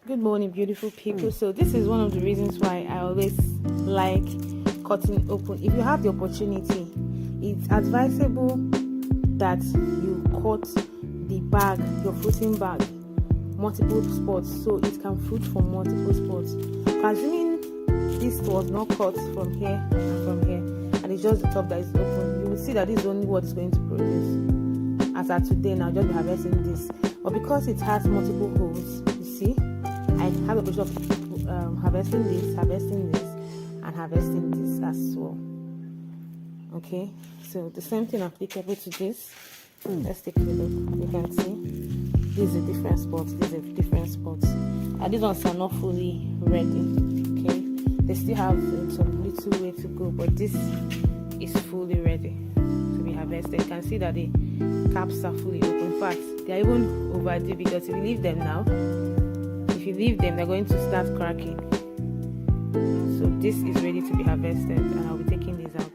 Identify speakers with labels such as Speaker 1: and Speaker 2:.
Speaker 1: Good morning, beautiful people. So this is one of the reasons why I always like cutting open. If you have the opportunity, it's advisable that you cut the bag, your fruiting bag, multiple spots, so it can fruit from multiple spots. Assuming this was not cut from here and from here, and it's just the top that is open, you will see that this is only what it's going to produce. As at today, now just be harvesting this, but because it has multiple holes, you see, I have a picture of harvesting this, and harvesting this as well. Okay, so the same thing applicable to this. Let's take a look. You can see these are different spots, these are different spots, and these ones are not fully ready. Okay, they still have some little way to go, but this is fully ready to be harvested. You can see that the caps are fully open. In fact, they are even overdue, because if you leave them now, they're going to start cracking. So this is ready to be harvested, and I'll be taking these out.